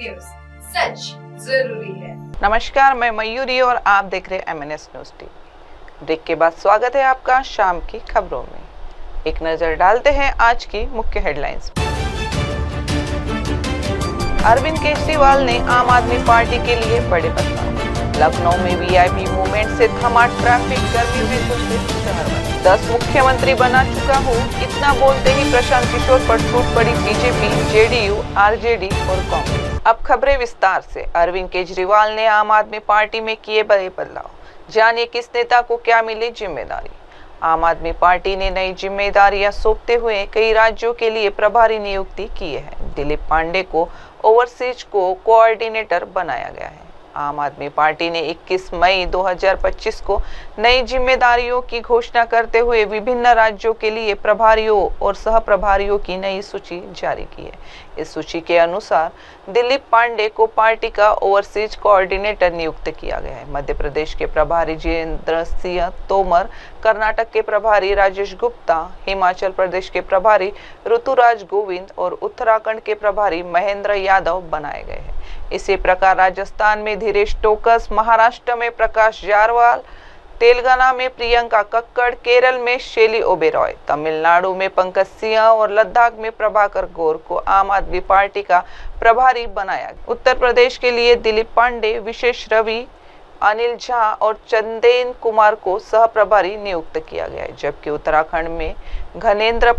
News, सच जरूरी है। नमस्कार, मैं मयूरी और आप देख रहे हैं MNS न्यूज टीवी। ब्रेक के बाद स्वागत है आपका शाम की खबरों में। एक नजर डालते हैं आज की मुख्य हेडलाइंस। अरविंद केजरीवाल ने आम आदमी पार्टी के लिए बड़े बदलाव। लखनऊ में VIP मूवमेंट से थमा ट्रैफिक, गर्मी में घुसे शहर में। 10 मुख्यमंत्री बना चुका हूँ, इतना बोलते ही प्रशांत किशोर पर टूट पड़ी बीजेपी, JDU, RJD और कांग्रेस। अब खबरें विस्तार से। अरविंद केजरीवाल ने आम आदमी पार्टी में किए बड़े बदलाव। जानिए किस नेता को क्या मिली जिम्मेदारी। आम आदमी पार्टी ने नई जिम्मेदारियां सौंपते हुए कई राज्यों के लिए प्रभारी नियुक्ति की है। दिलीप पांडे को ओवरसीज को कोऑर्डिनेटर बनाया गया है। आम आदमी पार्टी ने 21 मई 2025 को नई जिम्मेदारियों की घोषणा करते हुए विभिन्न राज्यों के लिए प्रभारियों और सह प्रभारियों की नई सूची जारी की है। इस सूची के अनुसार दिलीप पांडे को पार्टी का ओवरसीज कोऑर्डिनेटर नियुक्त किया गया है। मध्य प्रदेश के प्रभारी जितेंद्र सिंह तोमर, कर्नाटक के प्रभारी राजेश गुप्ता, हिमाचल प्रदेश के प्रभारी ऋतुराज गोविंद और उत्तराखंड के प्रभारी महेंद्र यादव बनाए गए हैं। इसी प्रकार राजस्थान में धीरेश टोकस, महाराष्ट्र में प्रकाश जारवाल, तेलंगाना में प्रियंका कक्कड़, केरल में शैली ओबेरॉय, तमिलनाडु में पंकज सिंह और लद्दाख में प्रभाकर गौर को आम आदमी पार्टी का प्रभारी बनाया। उत्तर प्रदेश के लिए दिलीप पांडे, विशेष रवि, अनिल झा और चंदेन कुमार को सह प्रभारी नियुक्त किया गया है, जबकि उत्तराखंड में घनेंद्र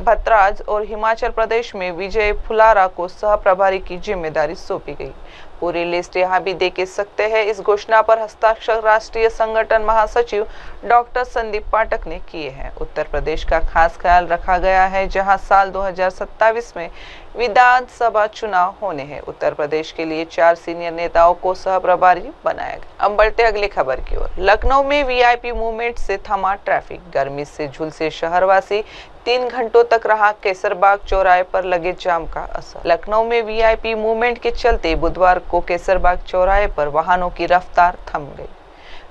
भतराज और हिमाचल प्रदेश में विजय फुलारा को सह प्रभारी की जिम्मेदारी सौंपी गई। पूरी लिस्ट यहाँ भी देख सकते हैं। इस घोषणा पर हस्ताक्षर राष्ट्रीय संगठन महासचिव डॉक्टर संदीप पाठक ने किए हैं। उत्तर प्रदेश का खास ख्याल रखा गया है, जहां साल 2027 में विधानसभा चुनाव होने हैं। उत्तर प्रदेश के लिए 4 सीनियर नेताओं को सह प्रभारी बनाया गया। अब बढ़ते अगली खबर की ओर। लखनऊ में VIP मूवमेंट से थमा ट्रैफिक, गर्मी से झुलसे शहरवासी। 3 घंटों तक रहा केसरबाग चौराहे पर लगे जाम का असर। लखनऊ में VIP मूवमेंट के चलते बुधवार को केसरबाग चौराहे पर वाहनों की रफ्तार थम गई।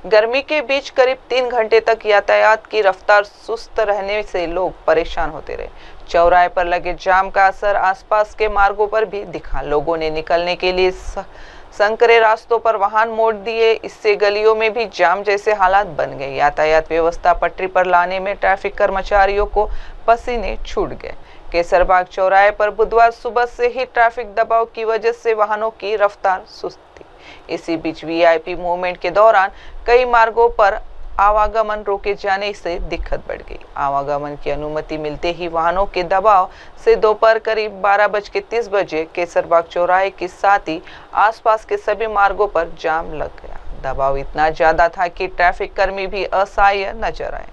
गर्मी के बीच करीब 3 घंटे तक यातायात की रफ्तार सुस्त रहने से लोग परेशान होते रहे। चौराहे पर लगे जाम का असर आसपास के मार्गों पर भी दिखा। लोगों ने निकलने के लिए संकरे रास्तों पर वाहन मोड़ दिए। इससे गलियों में भी जाम जैसे हालात बन गए। यातायात व्यवस्था पटरी पर लाने में ट्रैफिक कर्मचारियों को पसीने छूट गए। केसरबाग चौराहे पर बुधवार सुबह से ही ट्रैफिक दबाव की वजह से वाहनों की रफ्तार सुस्त थी। इसी बीच VIP मूवमेंट के दौरान कई मार्गों पर आवागमन रोके जाने से दिक्कत बढ़ गई। आवागमन की अनुमति मिलते ही वाहनों के दबाव से दोपहर करीब 12:30 बजे केसरबाग चौराहे के साथ ही आसपास के सभी मार्गों पर जाम लग गया। दबाव इतना ज्यादा था कि ट्रैफिक कर्मी भी असहाय नजर आए।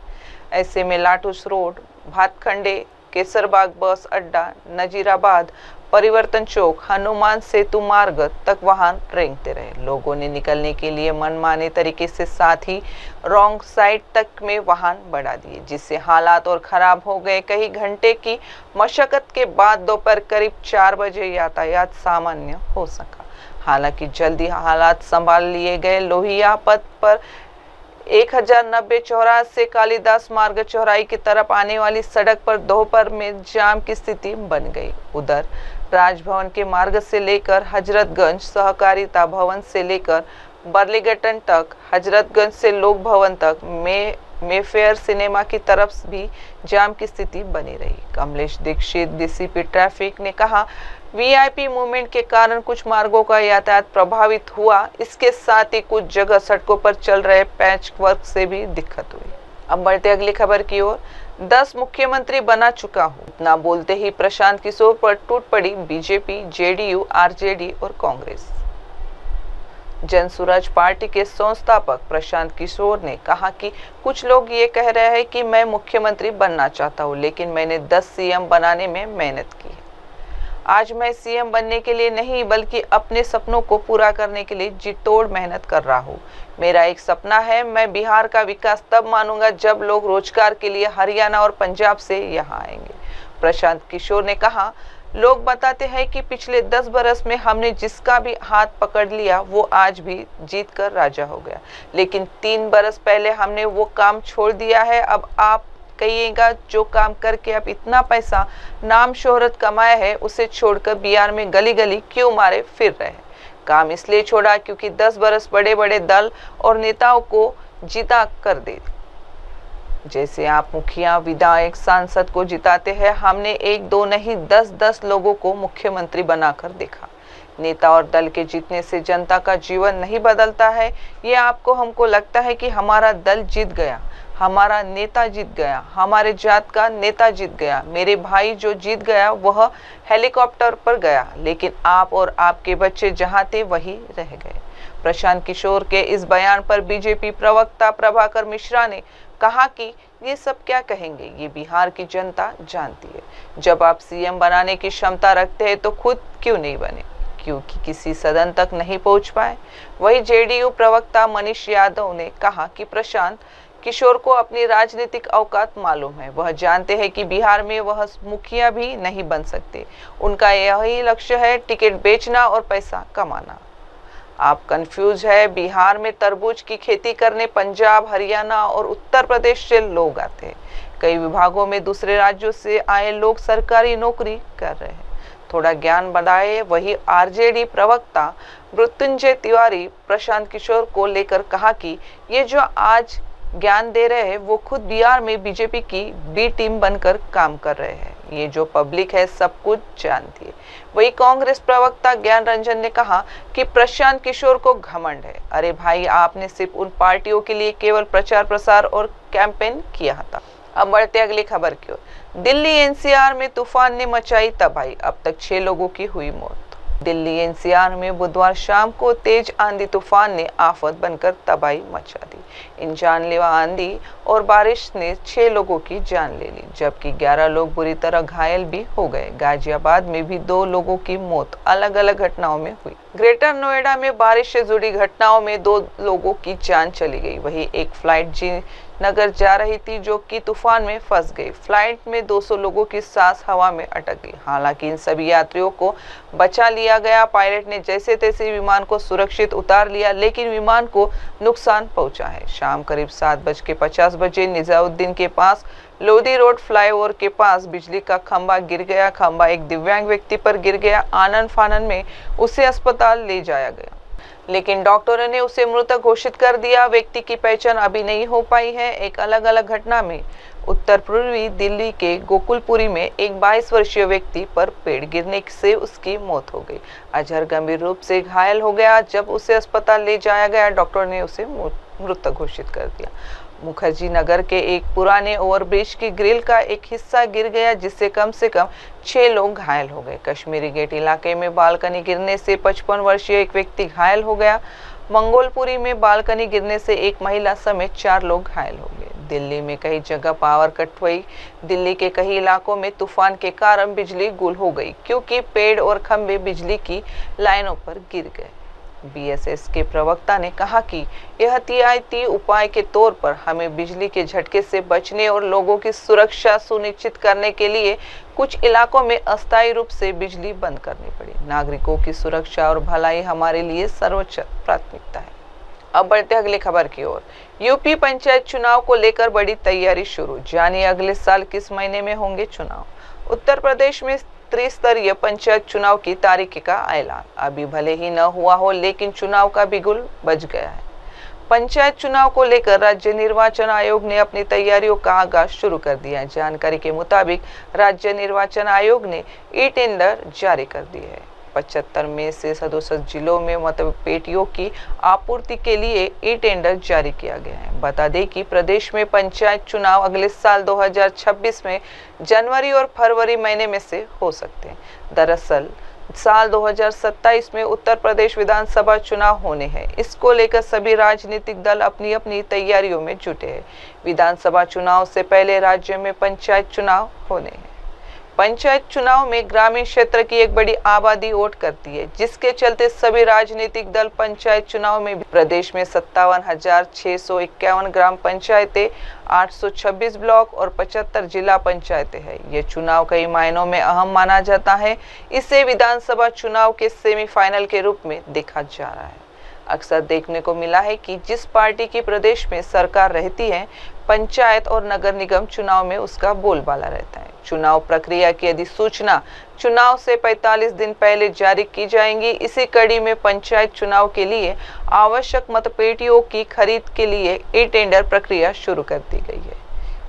ऐसे में लाटूस रोड, भातखंडे, केसरबाग बस अड्डा, नजीराबाद, परिवर्तन चौक, हनुमान सेतु मार्ग तक वाहन रेंगते रहे। लोगों ने निकलने के लिए मनमाने तरीके से साथ ही रॉन्ग साइड तक में वाहन बढ़ा दिए, जिससे हालात और खराब हो गए। कई घंटे की मशक्कत के बाद दोपहर करीब 4 बजे यातायात सामान्य हो सका। हालांकि जल्दी हालात संभाल लिए गए। लोहिया पथ पर 1090 चौराहा से कालिदास मार्ग चौराहे की तरफ आने वाली सड़क पर दोपहर में जाम की स्थिति बन गई। उधर राजभवन के मार्ग से लेकर हजरतगंज, सहकारिता भवन से लेकर बर्लिंगटन तक, हजरतगंज से लोक भवन तक, मेफेयर सिनेमा की तरफ भी जाम की स्थिति बनी रही। कमलेश दीक्षित, DCP ट्रैफिक ने कहा, VIP मूवमेंट के कारण कुछ मार्गों का यातायात प्रभावित हुआ। इसके साथ ही कुछ जगह सड़कों पर चल रहे पैच वर्क से भी दिक्कत हुई। अब बढ़ते अगली खबर की ओर। 10 मुख्यमंत्री बना चुका हूँ, इतना बोलते ही प्रशांत किशोर पर टूट पड़ी BJP, JDU, RJD और कांग्रेस। जनसुराज पार्टी के संस्थापक प्रशांत किशोर ने कहा कि कुछ लोग ये कह रहे हैं कि मैं मुख्यमंत्री बनना चाहता हूँ, लेकिन मैंने 10 CM बनाने में मेहनत की है। आज मैं CM बनने के लिए नहीं, बल्कि अपने सपनों को पूरा करने के लिए जी तोड़ मेहनत कर रहा हूँ। मेरा एक सपना है, मैं बिहार का विकास तब मानूंगा जब लोग रोजगार के लिए हरियाणा और पंजाब से यहाँ आएंगे। प्रशांत किशोर ने कहा, लोग बताते हैं कि पिछले 10 बरस में हमने जिसका भी हाथ पकड़ लिया वो आज भी जीत कर राजा हो गया, लेकिन 3 बरस पहले हमने वो काम छोड़ दिया है। अब आप कहिएगा जो काम करके अब इतना पैसा नाम शोहरत कमाया है उसे छोड़कर बिहार में गली गली क्यों मारे फिर रहे। काम इसलिए छोड़ा क्योंकि 10 बरस बड़े बड़े दल और नेताओं को जीता कर दे। जैसे आप मुखिया, विधायक, सांसद को जिताते हैं, हमने 1-2 नहीं 10-10 लोगों को मुख्यमंत्री बनाकर देखा। नेता और दल के जीतने से जनता का जीवन नहीं बदलता है। ये आपको हमको लगता है कि हमारा दल जीत गया, हमारा नेता जीत गया, हमारे जात का नेता जीत गया, मेरे भाई जो जीत गया वह हेलीकॉप्टर पर गया, लेकिन आप और आपके बच्चे जहां थे वही रह गए। प्रशांत किशोर के इस बयान पर बीजेपी प्रवक्ता प्रभाकर मिश्रा ने कहा कि ये सब क्या कहेंगे, ये बिहार की जनता जानती है। जब आप सीएम बनाने की क्षमता रखते हैं तो खुद क्यों नहीं बने, क्योंकि किसी सदन तक नहीं पहुंच पाए। वही जेडीयू प्रवक्ता मनीष यादव ने कहा कि प्रशांत किशोर को अपनी राजनीतिक औकात मालूम है। वह जानते हैं कि बिहार में वह मुखिया भी नहीं बन सकते। उनका यही लक्ष्य है, टिकट बेचना और पैसा कमाना। आप कंफ्यूज है। बिहार में तरबूज की खेती करने पंजाब, हरियाणा और उत्तर प्रदेश से लोग आते हैं। कई विभागों में दूसरे राज्यों से आए लोग सरकारी नौकरी कर रहे हैं। थोड़ा ज्ञान बढ़ाए। वही आरजेडी प्रवक्ता मृत्युंजय तिवारी प्रशांत किशोर को लेकर कहा कि ये जो आज ज्ञान दे रहे हैं वो खुद बिहार में बीजेपी की बी टीम बनकर काम कर रहे हैं। ये जो पब्लिक है सब कुछ जानती है। वही कांग्रेस प्रवक्ता ज्ञान रंजन ने कहा कि प्रशांत किशोर को घमंड है। अरे भाई, आपने सिर्फ उन पार्टियों के लिए केवल प्रचार प्रसार और कैंपेन किया था। अब बढ़ते अगली खबर की ओर। दिल्ली एनसीआर में तूफान ने मचाई तबाही, अब तक 6 लोगों की हुई मौत। दिल्ली एनसीआर में बुधवार शाम को तेज आंधी तूफान ने आफत बनकर तबाही मचा दी। इन जानलेवा आंधी और बारिश ने 6 लोगों की जान ले ली, जबकि 11 लोग बुरी तरह घायल भी हो गए। गाजियाबाद में भी 2 लोगों की मौत अलग अलग घटनाओं में हुई। ग्रेटर नोएडा में बारिश से जुड़ी घटनाओं में 2 लोगों की जान चली गई। वही एक फ्लाइट नगर जा रही थी जो कि तूफान में फंस गई। फ्लाइट में 200 लोगों की सांस हवा में अटक गई। हालांकि इन सभी यात्रियों को बचा लिया गया। पायलट ने जैसे तैसे विमान को सुरक्षित उतार लिया, लेकिन विमान को नुकसान पहुंचा है। शाम करीब 7:50 बजे निजामुद्दीन के पास लोधी रोड फ्लाईओवर के पास बिजली का खंभा गिर गया। खंभा एक दिव्यांग व्यक्ति पर गिर गया। आनन फानन में उसे अस्पताल ले जाया गया, लेकिन डॉक्टरों ने उसे मृत घोषित कर दिया। व्यक्ति की पहचान अभी नहीं हो पाई है। एक अलग अलग घटना में उत्तर पूर्वी दिल्ली के गोकुलपुरी में एक 22 वर्षीय व्यक्ति पर पेड़ गिरने से उसकी मौत हो गई। अजहर गंभीर रूप से घायल हो गया। जब उसे अस्पताल ले जाया गया, डॉक्टर ने उसे मृत घोषित कर दिया। मुखर्जी नगर के एक पुराने ओवरब्रिज की ग्रिल का एक हिस्सा गिर गया, जिससे कम से कम 6 लोग घायल हो गए। कश्मीरी गेट इलाके में बालकनी गिरने से 55 वर्षीय एक व्यक्ति घायल हो गया। मंगोलपुरी में बालकनी गिरने से एक महिला समेत 4 लोग घायल हो गए। दिल्ली में कई जगह पावर कट हुई। दिल्ली के कई इलाकों में तूफान के कारण बिजली गुल हो गई, क्योंकि पेड़ और खंभे बिजली की लाइनों पर गिर गए। बीएसएस के प्रवक्ता ने कहा कि एहतियाती उपाय के तौर पर हमें बिजली के झटके से बचने और लोगों की सुरक्षा सुनिश्चित करने के लिए कुछ इलाकों में अस्थायी रूप से बिजली बंद करनी पड़ी। नागरिकों की सुरक्षा और भलाई हमारे लिए सर्वोच्च प्राथमिकता है। अब बढ़ते अगली खबर की ओर। यूपी पंचायत चुनाव को लेकर बड़ी तैयारी शुरू। जानिए अगले साल किस महीने में होंगे चुनाव। उत्तर प्रदेश में त्रिस्तरीय पंचायत चुनाव की तारीख का ऐलान। अभी भले ही न हुआ हो, लेकिन चुनाव का बिगुल बज गया है। पंचायत चुनाव को लेकर राज्य निर्वाचन आयोग ने अपनी तैयारियों का आगाज शुरू कर दिया है। जानकारी के मुताबिक राज्य निर्वाचन आयोग ने ई टेंडर जारी कर दिए हैं। 75 में से 67 जिलों में मतपेटियों की आपूर्ति के लिए ई टेंडर जारी किया गया है। बता दें कि प्रदेश में पंचायत चुनाव अगले साल 2026 में जनवरी और फरवरी महीने में से हो सकते हैं। दरअसल साल 2027 में उत्तर प्रदेश विधानसभा चुनाव होने हैं। इसको लेकर सभी राजनीतिक दल अपनी अपनी तैयारियों में जुटे हैं। विधानसभा चुनाव से पहले राज्य में पंचायत चुनाव होने हैं। पंचायत चुनाव में ग्रामीण क्षेत्र की एक बड़ी आबादी वोट करती है, जिसके चलते सभी राजनीतिक दल पंचायत चुनाव में प्रदेश में 57,651 ग्राम पंचायतें, 826 ब्लॉक और 75 जिला पंचायतें हैं। ये चुनाव कई मायनों में अहम माना जाता है। इसे विधानसभा चुनाव के सेमीफाइनल के रूप में देखा जा रहा है। अक्सर देखने को मिला है कि जिस पार्टी की प्रदेश में सरकार रहती है, पंचायत और नगर निगम चुनाव में उसका बोलबाला रहता है। चुनाव प्रक्रिया की अधिसूचना चुनाव से 45 दिन पहले जारी की जाएंगी। इसी कड़ी में पंचायत चुनाव के लिए आवश्यक मतपेटियों की खरीद के लिए ई टेंडर प्रक्रिया शुरू कर दी गई है।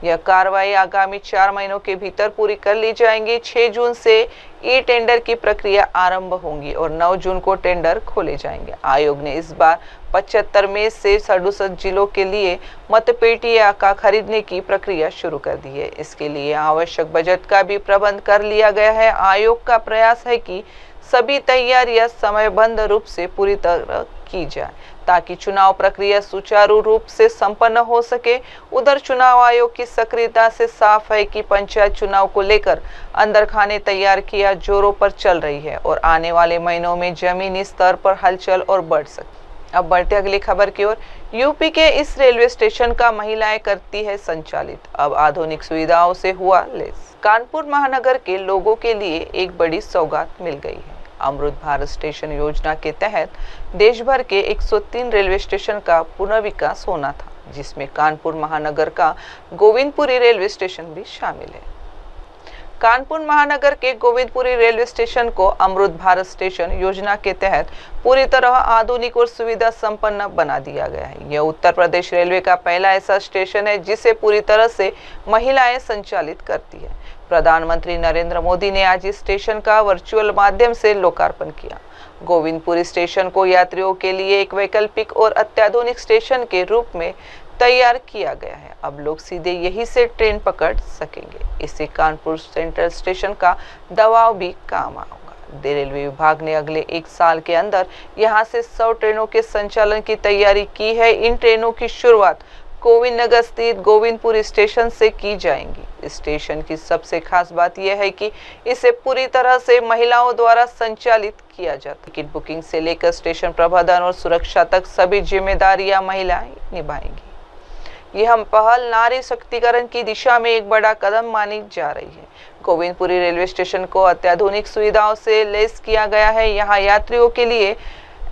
यह कार्रवाई आगामी 4 महीनों के भीतर पूरी कर ली जाएंगी। 6 जून से ई टेंडर की प्रक्रिया आरंभ होगी और 9 जून को टेंडर खोले जाएंगे। आयोग ने इस बार 75 में से 67 जिलों के लिए मतपेटियां का खरीदने की प्रक्रिया शुरू कर दी है। इसके लिए आवश्यक बजट का भी प्रबंध कर लिया गया है। आयोग का प्रयास है कि सभी तैयारियां समयबद्ध रूप से पूरी तरह की जाए ताकि चुनाव प्रक्रिया सुचारू रूप से संपन्न हो सके। उधर चुनाव आयोग की सक्रियता से साफ है कि पंचायत चुनाव को लेकर अंदर खाने तैयार किया जोरों पर चल रही है और आने वाले महीनों में जमीनी स्तर पर हलचल और बढ़ सकती। अब बढ़ते अगली खबर की ओर। यूपी के इस रेलवे स्टेशन का महिलाएं करती है संचालित, अब आधुनिक सुविधाओं से हुआ लैस। कानपुर महानगर के लोगों के लिए एक बड़ी सौगात मिल गई है। अमृत भारत स्टेशन योजना के तहत देश भर के 103 रेलवे स्टेशन का पुनर्विकास होना था, जिसमें कानपुर महानगर का गोविंदपुरी रेलवे स्टेशन भी शामिल है। कानपुर महानगर के गोविंदपुरी रेलवे स्टेशन को अमृत भारत स्टेशन योजना के तहत पूरी तरह आधुनिक और सुविधा संपन्न बना दिया गया है। यह उत्तर प्रदेश रेलवे का पहला ऐसा स्टेशन है जिसे पूरी तरह से महिलाएं संचालित करती है। प्रधानमंत्री नरेंद्र मोदी ने आज इस स्टेशन का वर्चुअल माध्यम से लोकार्पण किया। गोविंदपुरी स्टेशन को यात्रियों के लिए एक वैकल्पिक और अत्याधुनिक स्टेशन के रूप में तैयार किया गया है। अब लोग सीधे यहीं से ट्रेन पकड़ सकेंगे। इससे कानपुर सेंट्रल स्टेशन का दबाव भी कम होगा। रेलवे विभाग ने अगले 1 साल के अंदर यहां से 100 ट्रेनों के संचालन की तैयारी की है। इन ट्रेनों की शुरुआत गोविंद नगर स्थित गोविंदपुरी स्टेशन से की जाएंगी। इस स्टेशन की सबसे खास बात यह है कि इसे पूरी तरह से महिलाओं द्वारा संचालित किया जाता है। टिकट बुकिंग से लेकर स्टेशन प्रबंधन और सुरक्षा तक सभी जिम्मेदारियां महिलाएं निभाएंगी। यह पहल नारी शक्तिकरण की दिशा में एक बड़ा कदम मानी जा रही है। गोविंदपुरी रेलवे स्टेशन को अत्याधुनिक सुविधाओं से लैस किया गया है। यहाँ यात्रियों के लिए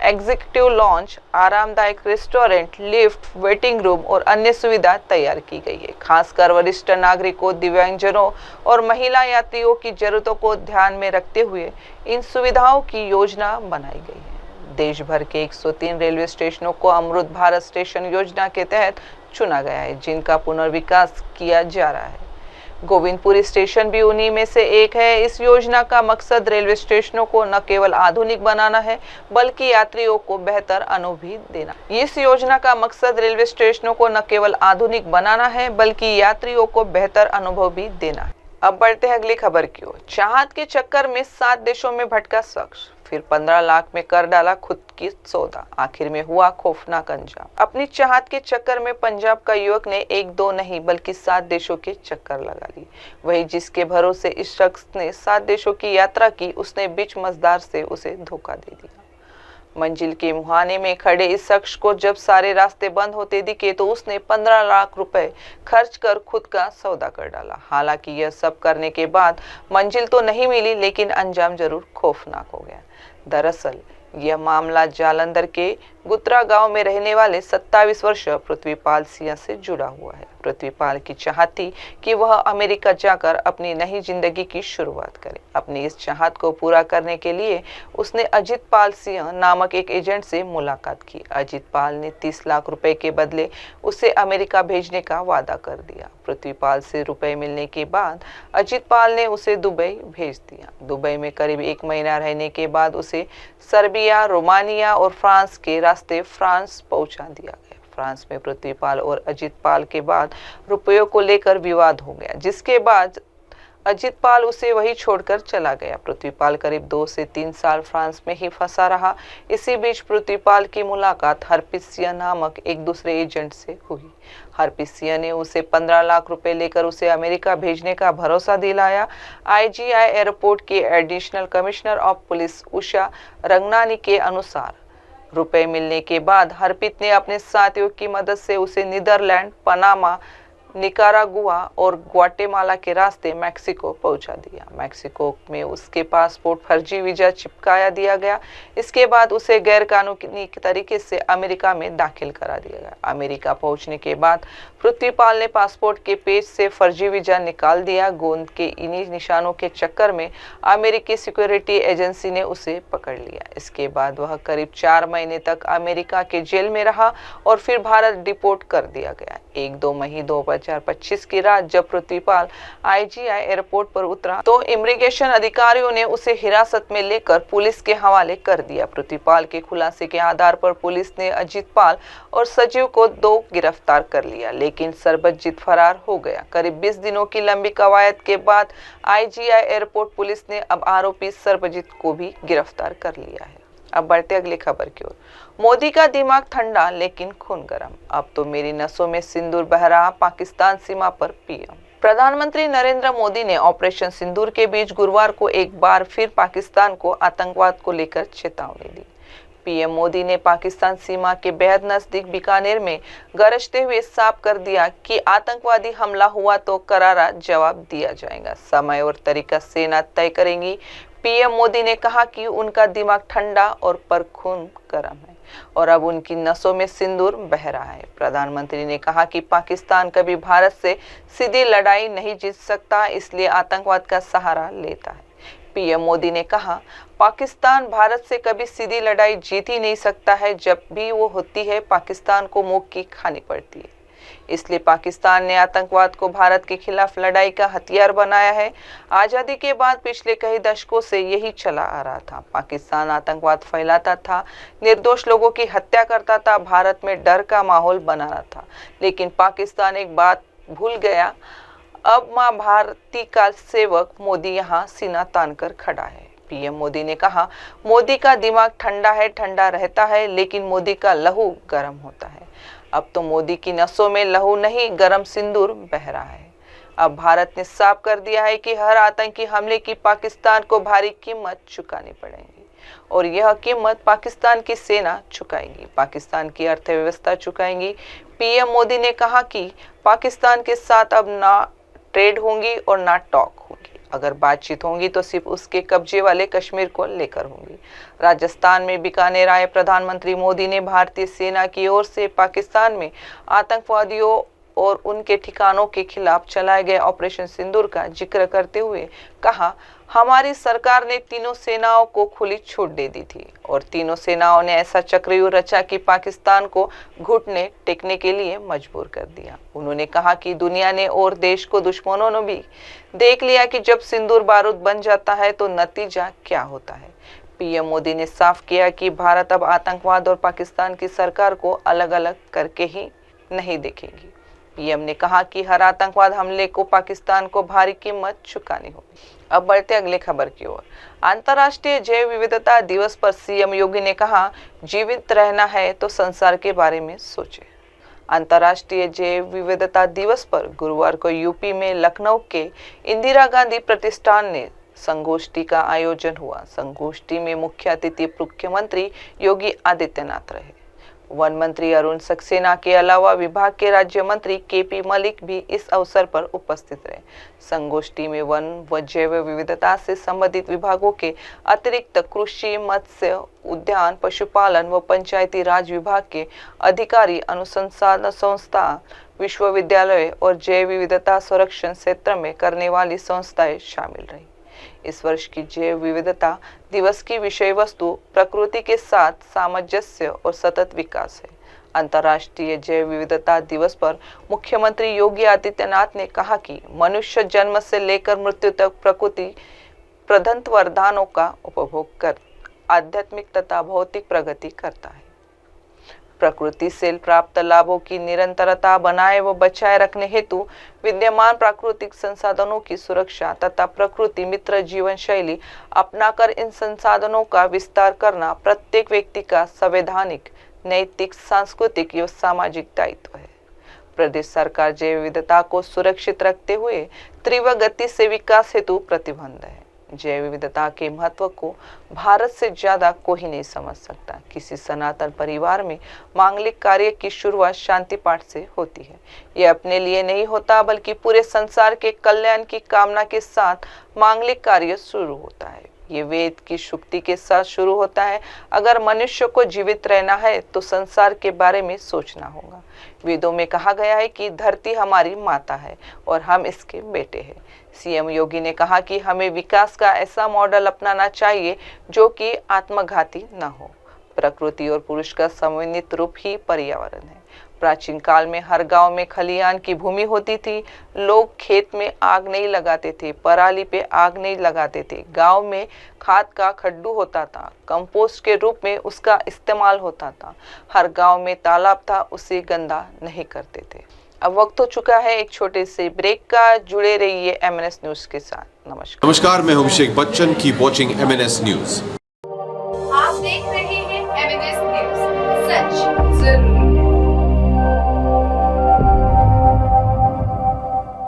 एग्जीक्यूटिव लॉन्च, आरामदायक रेस्टोरेंट, लिफ्ट, वेटिंग रूम और अन्य सुविधा तैयार की गई है। खासकर वरिष्ठ नागरिकों, दिव्यांगजनों और महिला यात्रियों की जरूरतों को ध्यान में रखते हुए इन सुविधाओं की योजना बनाई गई है। देश भर के 103 रेलवे स्टेशनों को अमृत भारत स्टेशन योजना के तहत चुना गया है, जिनका पुनर्विकास किया जा रहा है। गोविंदपुरी स्टेशन भी उन्हीं में से एक है। इस योजना का मकसद रेलवे स्टेशनों को न केवल आधुनिक बनाना है, बल्कि यात्रियों को बेहतर अनुभव देना। इस योजना का मकसद रेलवे स्टेशनों को न केवल आधुनिक बनाना है, बल्कि यात्रियों को बेहतर अनुभव भी देना है। अब बढ़ते हैं अगली खबर की ओर। चाहत के चक्कर में 7 देशों में भटका शख्स, फिर 15 लाख में कर डाला खुद की सौदा, आखिर में हुआ खौफनाक अंजाम। अपनी चाहत के चक्कर में पंजाब का युवक ने 1-2 नहीं बल्कि 7 देशों के चक्कर लगा ली। वही जिसके भरोसे इस शख्स ने 7 देशों की यात्रा की, उसने बीच मझधार से उसे धोखा दे दिया। मंजिल के मुहाने में खड़े इस शख्स को जब सारे रास्ते बंद होते दिखे तो उसने 15 लाख रुपए खर्च कर खुद का सौदा कर डाला। हालांकि यह सब करने के बाद मंजिल तो नहीं मिली, लेकिन अंजाम जरूर खौफनाक हो गया। दरअसल यह मामला जालंधर के गुत्रा गांव में रहने वाले 27 वर्षीय पृथ्वीपाल सिंह से जुड़ा हुआ है। पृथ्वीपाल की चाहत थी कि वह अमेरिका जाकर अपनी नई जिंदगी की शुरुआत करे। अपनी इस चाहत को पूरा करने के लिए उसने अजित पाल सिंह नामक एक एजेंट से मुलाकात की। अजित पाल ने 30 लाख रुपए के बदले उसे अमेरिका भेजने का वादा कर दिया। पृथ्वीपाल से रुपए मिलने के बाद अजित पाल ने उसे दुबई भेज दिया। दुबई में करीब 1 महीना रहने के बाद उसे सर्बिया, रोमानिया और फ्रांस के रास्ते फ्रांस पहुंचा दिया गया। फ्रांस में पृथ्वीपाल और अजित पाल के बाद रुपयों को लेकर विवाद हो गया, जिसके बाद अजित पाल उसे वही छोड़कर चला गया। पृथ्वीपाल करीब 2 से 3 साल फ्रांस में ही फंसा रहा। इसी बीच पृथ्वीपाल की मुलाकात हरप्रीत सिंह नामक एक दूसरे एजेंट से हुई। हरप्रीत सिंह ने उसे 15 लाख रुपए लेकर उसे अमेरिका भेजने का भरोसा दिलाया। IGI एयरपोर्ट के additional commissioner of police Usha Ranganani के अनुसार रुपए मिलने के बाद हरप्रीत ने अपने साथियों की मदद से उसे नीदरलैंड, पनामा, निकारागुआ और ग्वाटेमाला के रास्ते मैक्सिको पहुंचा दिया। मैक्सिको में उसके पासपोर्ट फर्जी वीजा चिपकाया दिया गया। इसके बाद उसे गैर कानूनी तरीके से अमेरिका में दाखिल करा दिया गया। अमेरिका पहुंचने के बाद पृथ्वीपाल ने पासपोर्ट के पेज से फर्जी वीजा निकाल दिया। गोंद के इन्हीं निशानों के चक्कर में अमेरिकी सिक्योरिटी एजेंसी ने उसे पकड़ लिया। इसके बाद वह करीब 4 महीने तक अमेरिका के जेल में रहा और फिर भारत डिपोर्ट कर दिया गया। 1-2 मई 2025 की रात जब पृथ्वीपाल IGI एयरपोर्ट पर उतरा तो इमिग्रेशन अधिकारियों ने उसे हिरासत में लेकर पुलिस के हवाले कर दिया। पृथ्वीपाल के खुलासे के आधार पर पुलिस ने अजीत पाल और सजीव को 2 गिरफ्तार कर लिया, लेकिन सरबजीत फरार हो गया। करीब 20 दिनों की लंबी कवायद के बाद IGI एयरपोर्ट पुलिस ने अब आरोपी सरबजीत को भी गिरफ्तार कर लिया है। अब बढ़ते अगली खबर की ओर। मोदी का दिमाग ठंडा लेकिन खून गर्म, अब तो मेरी नसों में सिंदूर बह रहा, पाकिस्तान सीमा पर PM। प्रधानमंत्री नरेंद्र मोदी ने ऑपरेशन सिंदूर के बीच गुरुवार को एक बार फिर पाकिस्तान को आतंकवाद को लेकर चेतावनी दी। PM मोदी ने पाकिस्तान सीमा के बेहद नजदीक बीकानेर में गरजते हुए साफ कर दिया कि आतंकवादी हमला हुआ तो करारा जवाब दिया जाएगा। समय और तरीका सेना तय करेंगी। PM मोदी ने कहा कि उनका दिमाग ठंडा और पर खून गर्म है और अब उनकी नसों में सिंदूर बह रहा है। प्रधानमंत्री ने कहा कि पाकिस्तान कभी भारत से सीधी लड़ाई नहीं जीत सकता, इसलिए आतंकवाद का सहारा लेता है। PM मोदी ने कहा, पाकिस्तान भारत से कभी सीधी लड़ाई जीत ही नहीं सकता है। जब भी वो होती है पाकिस्तान को मुंह की खानी पड़ती है। इसलिए पाकिस्तान ने आतंकवाद को भारत के खिलाफ लड़ाई का हथियार बनाया है। आजादी के बाद पिछले कई दशकों से यही चला आ रहा था। पाकिस्तान आतंकवाद फैलाता था, निर्दोष लोगों की हत्या करता था, भारत में डर का माहौल बना रहा था। लेकिन पाकिस्तान एक बात भूल गया, अब मां भारती का सेवक मोदी यहाँ सीना तानकर खड़ा है। PM मोदी ने कहा, मोदी का दिमाग ठंडा है, ठंडा रहता है, लेकिन मोदी का लहू गर्म होता है। अब तो मोदी की नसों में लहू नहीं गर्म सिंदूर बह रहा है। अब भारत ने साफ कर दिया है कि हर आतंकी हमले की पाकिस्तान को भारी कीमत चुकानी पड़ेगी और यह कीमत पाकिस्तान की सेना चुकाएगी, पाकिस्तान की अर्थव्यवस्था चुकाएगी। PM मोदी ने कहा कि पाकिस्तान के साथ अब ना ट्रेड होंगी और ना टॉक होगी। अगर बातचीत होंगी तो सिर्फ उसके कब्जे वाले कश्मीर को लेकर होंगी। राजस्थान में बीकानेर आए प्रधानमंत्री मोदी ने भारतीय सेना की ओर से पाकिस्तान में आतंकवादियों और उनके ठिकानों के खिलाफ चलाए गए ऑपरेशन सिंदूर का जिक्र करते हुए कहा, हमारी सरकार ने तीनों सेनाओं को खुली छूट दे दी थी और तीनों सेनाओं ने ऐसा चक्रव्यूह रचा कि पाकिस्तान को घुटने टेकने के लिए मजबूर कर दिया। उन्होंने कहा कि दुनिया ने और देश को दुश्मनों ने भी देख लिया कि जब सिंदूर बारूद बन जाता है तो नतीजा क्या होता है। PM मोदी ने साफ किया कि भारत अब आतंकवाद और पाकिस्तान की सरकार को अलग अलग करके ही नहीं देखेगी। PM ने कहा कि हर आतंकवाद हमले को पाकिस्तान को भारी कीमत चुकानी होगी। अब बढ़ते अगली खबर की ओर। अंतर्राष्ट्रीय जैव विविधता दिवस पर CM योगी ने कहा, जीवित रहना है तो संसार के बारे में सोचें। अंतर्राष्ट्रीय जैव विविधता दिवस पर गुरुवार को यूपी में लखनऊ के इंदिरा गांधी प्रतिष्ठान ने संगोष्ठी का आयोजन हुआ। संगोष्ठी में मुख्य अतिथि मुख्यमंत्री योगी आदित्यनाथ रहे। वन मंत्री अरुण सक्सेना के अलावा विभाग के राज्य मंत्री KP मलिक भी इस अवसर पर उपस्थित रहे। संगोष्ठी में वन व जैव विविधता से संबंधित विभागों के अतिरिक्त कृषि, मत्स्य, उद्यान, पशुपालन व पंचायती राज विभाग के अधिकारी, अनुसंधान संस्था, विश्वविद्यालय और जैव विविधता संरक्षण क्षेत्र में करने वाली संस्थाएं शामिल रही। इस वर्ष की जैव विविधता दिवस की विषय वस्तु प्रकृति के साथ सामंजस्य और सतत विकास है। अंतर्राष्ट्रीय जैव विविधता दिवस पर मुख्यमंत्री योगी आदित्यनाथ ने कहा कि मनुष्य जन्म से लेकर मृत्यु तक प्रकृति प्रदत्त वरदानों का उपभोग कर आध्यात्मिक तथा भौतिक प्रगति करता है। प्रकृति से प्राप्त लाभों की निरंतरता बनाए व बचाए रखने हेतु विद्यमान प्राकृतिक संसाधनों की सुरक्षा तथा प्रकृति मित्र जीवन शैली अपनाकर इन संसाधनों का विस्तार करना प्रत्येक व्यक्ति का संवैधानिक, नैतिक, सांस्कृतिक एवं सामाजिक दायित्व है। प्रदेश सरकार जैव विविधता को सुरक्षित रखते हुए तीव्र गति से विकास हेतु प्रतिबद्ध है। जैव विविधता के महत्व को भारत से ज्यादा कोई नहीं समझ सकता। किसी सनातन परिवार में मांगलिक कार्य की शुरुआत शांति पाठ से होती है। यह अपने लिए नहीं होता बल्कि पूरे संसार के कल्याण की कामना के साथ मांगलिक कार्य शुरू होता है। ये वेद की शुक्ति के साथ शुरू होता है। अगर मनुष्य को जीवित रहना है तो संसार के बारे में सोचना होगा। वेदों में कहा गया है कि धरती हमारी माता है और हम इसके बेटे हैं। सीएम योगी ने कहा कि हमें विकास का ऐसा मॉडल अपनाना चाहिए जो कि आत्मघाती न हो। प्रकृति और पुरुष का समन्वित रूप ही पर्यावरण है। प्राचीन काल में हर गांव में खलिहान की भूमि होती थी। लोग खेत में आग नहीं लगाते थे, पराली पे आग नहीं लगाते थे। गांव में खाद का खड्डू होता था, कंपोस्ट के रूप में उसका इस्तेमाल होता था। हर गांव में तालाब था, उसे गंदा नहीं करते थे। अब वक्त हो चुका है एक छोटे से ब्रेक का। जुड़े रहिए MNS न्यूज के साथ। नमस्कार, मैं हूं Abhishek Bachchan. Keep watching MNS news. आप देख रहे हैं MNS न्यूज, सच जरूरी।